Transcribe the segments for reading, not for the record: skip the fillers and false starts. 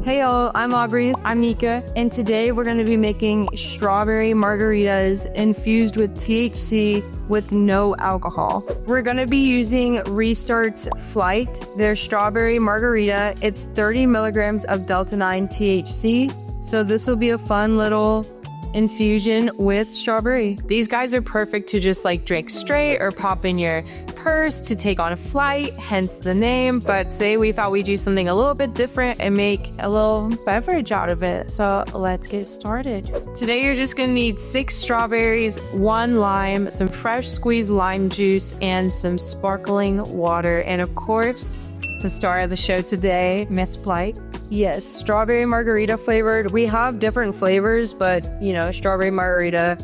Hey y'all, I'm Aubrey. I'm Nika. And today we're going to be making strawberry margaritas infused with THC with no alcohol. We're going to be using Restart's Flight, their strawberry margarita. It's 30 milligrams of Delta-9 THC. So this will be a fun little infusion with strawberry. These guys are perfect to just like drink straight or pop in your purse to take on a flight, hence the name. But today we thought we'd do something a little bit different and make a little beverage out of it. So let's get started. Today you're just gonna need 6 strawberries, 1 lime, some fresh squeezed lime juice, and some sparkling water. And of course, the star of the show today, Miss Flight. Yes, strawberry margarita flavored. We have different flavors, but you know, strawberry margarita,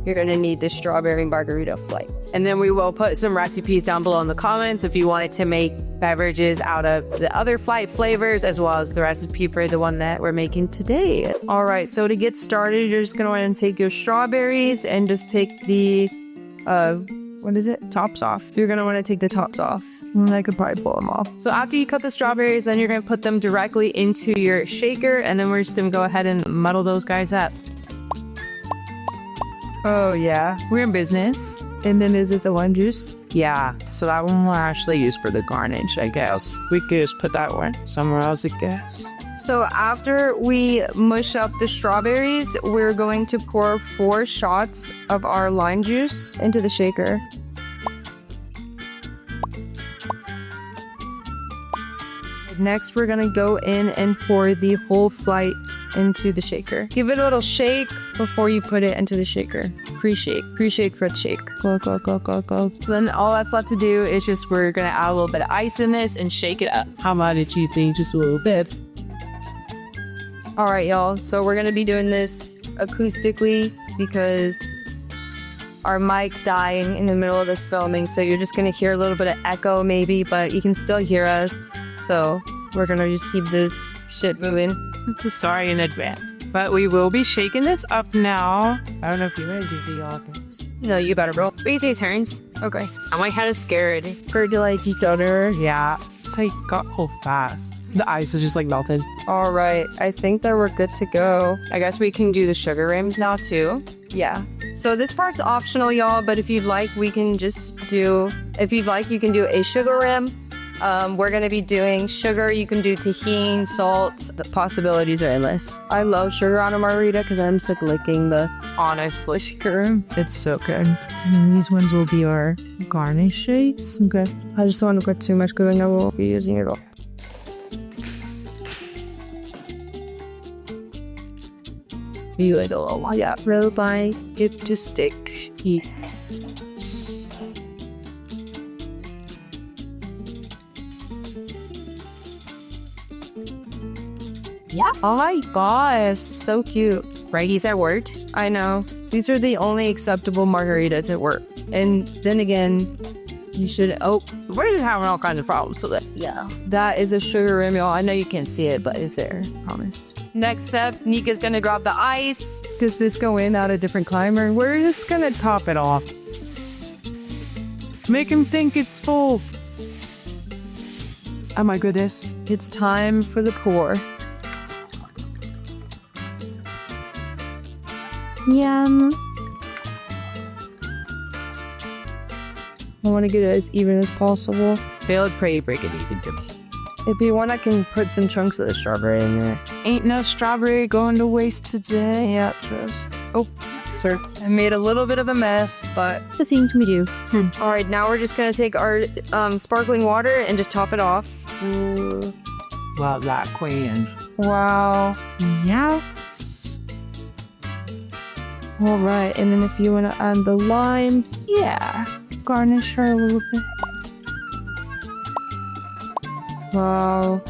you're gonna need the strawberry margarita Flight. And then we will put some recipes down below in the comments if you wanted to make beverages out of the other Flight flavors, as well as the recipe for the one that we're making today. All right, so to get started, you're just gonna want to take your strawberries and just take the, tops off. You're gonna want to take the tops off. And I could probably pull them off. So after you cut the strawberries, then you're going to put them directly into your shaker, and then we're just going to go ahead and muddle those guys up. Oh, yeah. We're in business. And then is it the lime juice? Yeah, so that one we'll actually use for the garnish, I guess. We could just put that one somewhere else, I guess. So after we mush up the strawberries, we're going to pour 4 shots of our lime juice into the shaker. Next, we're gonna go in and pour the whole Flight into the shaker. Give it a little shake before you put it into the shaker. Pre-shake for the shake. Go. So then all that's left to do is just we're gonna add a little bit of ice in this and shake it up. How much did you think? Just a little bit. All right, y'all. So we're gonna be doing this acoustically because our mic's dying in the middle of this filming. So you're just gonna hear a little bit of echo maybe, but you can still hear us. So we're gonna just keep this shit moving. Sorry in advance. But we will be shaking this up now. I don't know if you're ready to do the audience. No, you better, bro. We say turns. Okay. I might have to scare it. Fertilize each other. Yeah. It's like got whole fast. The ice is just like melted. All right. I think that we're good to go. I guess we can do the sugar rims now too. Yeah. So this part's optional, y'all. But if you'd like, we can just do, if you'd like, you can do a sugar rim. We're gonna be doing sugar. You can do tahini, salt. The possibilities are endless. I love sugar on a margarita because I'm just like licking the honestly sugar. It's so good. And these ones will be our garnish shakes. Okay. I just don't want to put too much because I know we'll be using it all. You like a little, yeah. Roll by it to stick. Yeah. Oh my gosh, so cute. Right, these are word. I know. These are the only acceptable margaritas at work. And then again, you should, we're just having all kinds of problems. So yeah. That is a sugar rim, y'all. I know you can't see it, but it's there. I promise. Next step, Nika's gonna grab the ice. Does this go in out a different climber? We're just gonna top it off. Make him think it's full. Oh my goodness. It's time for the pour. Yum. I want to get it as even as possible. They look pretty freaking even to me. If you want, I can put some chunks of the strawberry in there. Ain't no strawberry going to waste today. Yeah, trust. Oh, sorry. I made a little bit of a mess, but it's the things we do. All right, now we're just going to take our sparkling water and just top it off. Ooh. Love that queen. Wow. Yes. All right, and then if you want to add the limes, yeah, garnish her a little bit. Wow.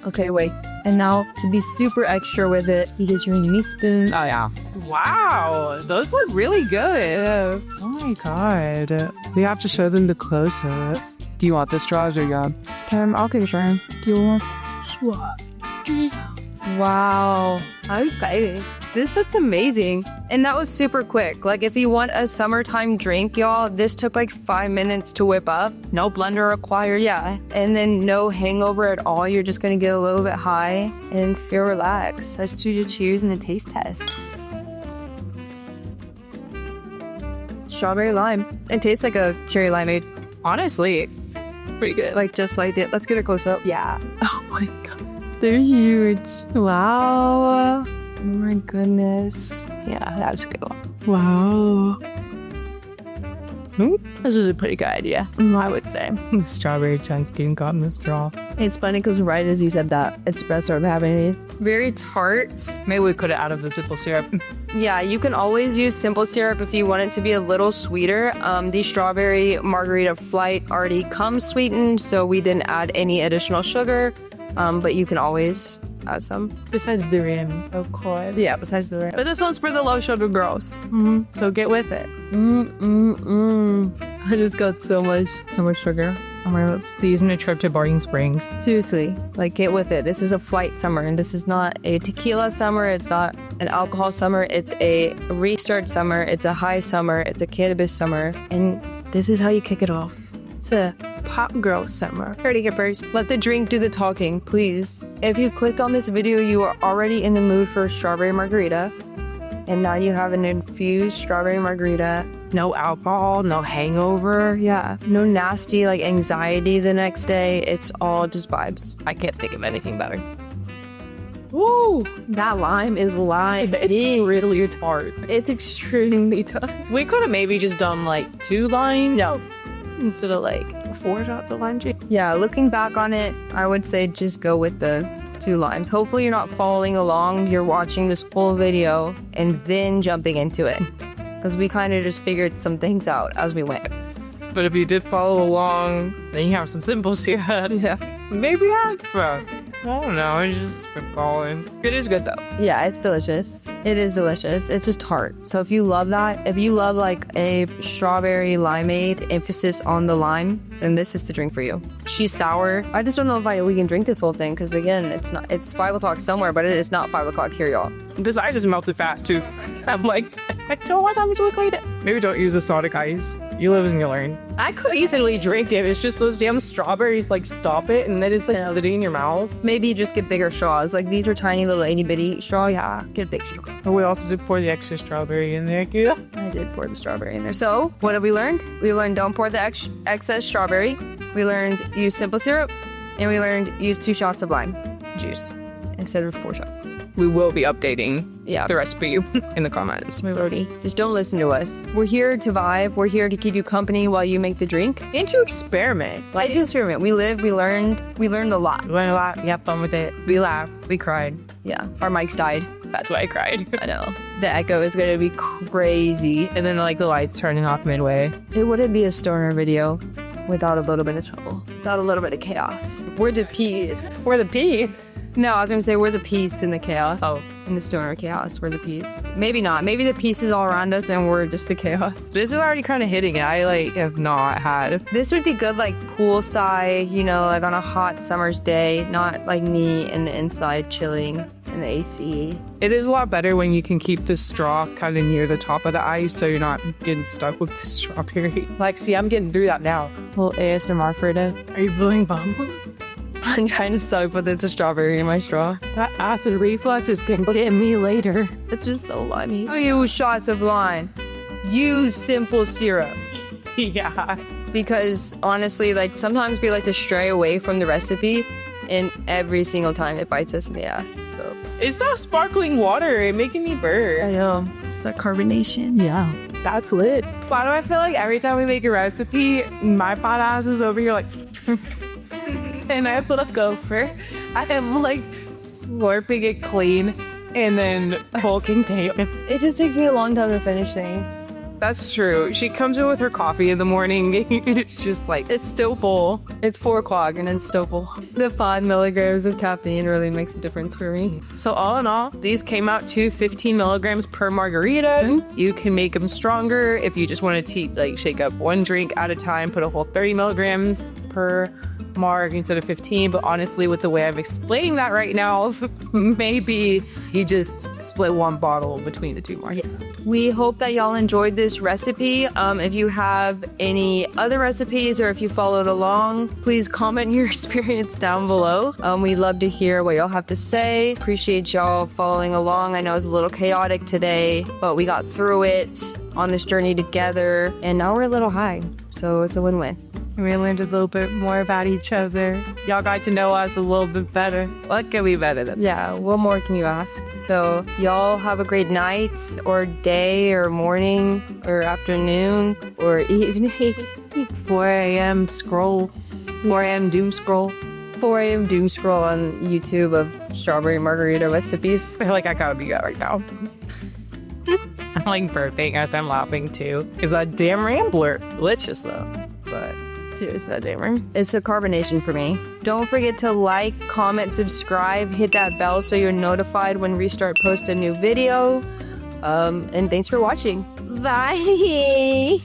Okay, wait. And now to be super extra with it, because you're gonna need a spoon. Oh yeah. Wow, those look really good. Oh my god. We have to show them the close-ups. Do you want the straws or yeah? I'll take a try. Do you want? Straw. Wow. Okay. This looks amazing. And that was super quick. Like if you want a summertime drink, y'all, this took like 5 minutes to whip up. No blender required. Yeah. And then no hangover at all. You're just gonna get a little bit high and feel relaxed. Let's do your cheers and a taste test. Strawberry lime. It tastes like a cherry limeade. Honestly, pretty good. Like just like it. Let's get a close up. Yeah. Oh my god. They're huge. Wow. Oh my goodness. Yeah, that's a good one. Wow. This is a pretty good idea, I would say. The strawberry chunks getting caught in the straw. It's funny because right as you said that, it's the best started happening. Very tart. Maybe we could have added the simple syrup. Yeah, you can always use simple syrup if you want it to be a little sweeter. The strawberry margarita flight already comes sweetened, so we didn't add any additional sugar. But you can always add some. Besides the rim, of course. Yeah, besides the rim. But this one's for the low sugar girls. So get with it. I just got so much sugar on my lips. These in a trip to Barton Springs. Seriously, like get with it. This is a flight summer, and this is not a tequila summer. It's not an alcohol summer. It's a restart summer. It's a high summer. It's a cannabis summer, and this is how you kick it off. It's a pop girl summer. Pretty hippers. Let the drink do the talking, please. If you've clicked on this video, you are already in the mood for a strawberry margarita. And now you have an infused strawberry margarita. No alcohol, no hangover. Yeah, no nasty like anxiety the next day. It's all just vibes. I can't think of anything better. Woo! That lime is lime. It's really tart. It's extremely tart. We could have maybe just done like 2 limes. No. Instead of like 4 shots of lime juice. Yeah, looking back on it, I would say just go with the 2 limes. Hopefully you're not following along. You're watching this whole video and then jumping into it. Because we kind of just figured some things out as we went. But if you did follow along, then you have some simple syrup. Yeah. Maybe add some. I don't know. It's just spitballing. It is good though. Yeah, it's delicious. It is delicious. It's just tart. So if you love that, if you love like a strawberry limeade, emphasis on the lime, then this is the drink for you. She's sour. I just don't know if we can drink this whole thing because again, it's 5 o'clock somewhere, but it is not 5 o'clock here, y'all. This ice is melted fast too. I'm like, I don't want that to liquid. Maybe don't use exotic ice. You live and you learn. I could easily drink it. It's just those damn strawberries like stop it and then it's like sitting in your mouth. Maybe just get bigger straws. Like these are tiny little itty bitty straws. Yeah, get a big straw. But we also did pour the extra strawberry in there, too. I did pour the strawberry in there. So what have we learned? We learned don't pour the excess strawberry. We learned use simple syrup, and we learned use 2 shots of lime juice instead of 4 shots. We will be updating the recipe in the comments. We've already. Just don't listen to us. We're here to vibe. We're here to keep you company while you make the drink. And to experiment. Like to experiment. We lived, we learned a lot. We learned a lot. We had fun with it. We laughed. We cried. Yeah. Our mics died. That's why I cried. I know. The echo is gonna be crazy. And then like the lights turning off midway. It wouldn't be a stoner video without a little bit of trouble. Without a little bit of chaos. We're the peas. We're the pea. No, I was gonna say we're the peace in the chaos. Oh. In the stoner chaos, we're the peace. Maybe not. Maybe the peace is all around us and we're just the chaos. This is already kind of hitting it. I like have not had. This would be good like poolside, you know, like on a hot summer's day, not like me in the inside chilling in the AC. It is a lot better when you can keep the straw kind of near the top of the ice so you're not getting stuck with the strawberry. Like, see, I'm getting through that now. A little ASMR for it. Are you blowing bubbles? I'm trying to suck, but it's a strawberry in my straw. That acid reflux is gonna get me later. It's just so limey. Use shots of lime. Use simple syrup. Yeah. Because honestly, like sometimes we like to stray away from the recipe, and every single time it bites us in the ass. So it's that sparkling water. It's making me burn. I know. It's that carbonation. Yeah. That's lit. Why do I feel like every time we make a recipe, my pot ass is over here like... and I look over. I am like slurping it clean and then hulking tape. It just takes me a long time to finish things. That's true. She comes in with her coffee in the morning. It's just like... It's still full. It's 4 o'clock and it's still full. The 5 milligrams of caffeine really makes a difference for me. So all in all, these came out to 15 milligrams per margarita. Mm-hmm. You can make them stronger if you just want to shake up 1 drink at a time, put a whole 30 milligrams. per marg instead of 15. But honestly, with the way I'm explaining that right now, maybe he just split one bottle between the two margs. Yes. We hope that y'all enjoyed this recipe. If you have any other recipes or if you followed along, please comment your experience down below. We'd love to hear what y'all have to say. Appreciate y'all following along. I know it's a little chaotic today, but we got through it on this journey together, and now we're a little high, so it's a win-win. We learned a little bit more about each other. Y'all got to know us a little bit better. What can be better than that? Yeah, what more can you ask? So y'all have a great night or day or morning or afternoon or evening. 4 a.m. scroll. 4 a.m. doom scroll. 4 a.m. doom scroll on YouTube of strawberry margarita recipes. I feel like I gotta be that right now. I'm like burping as I'm laughing too. Because that damn Rambler. Delicious though. But seriously, that damn. It's a carbonation for me. Don't forget to like, comment, subscribe, hit that bell so you're notified when Restart posts a new video. And thanks for watching. bye.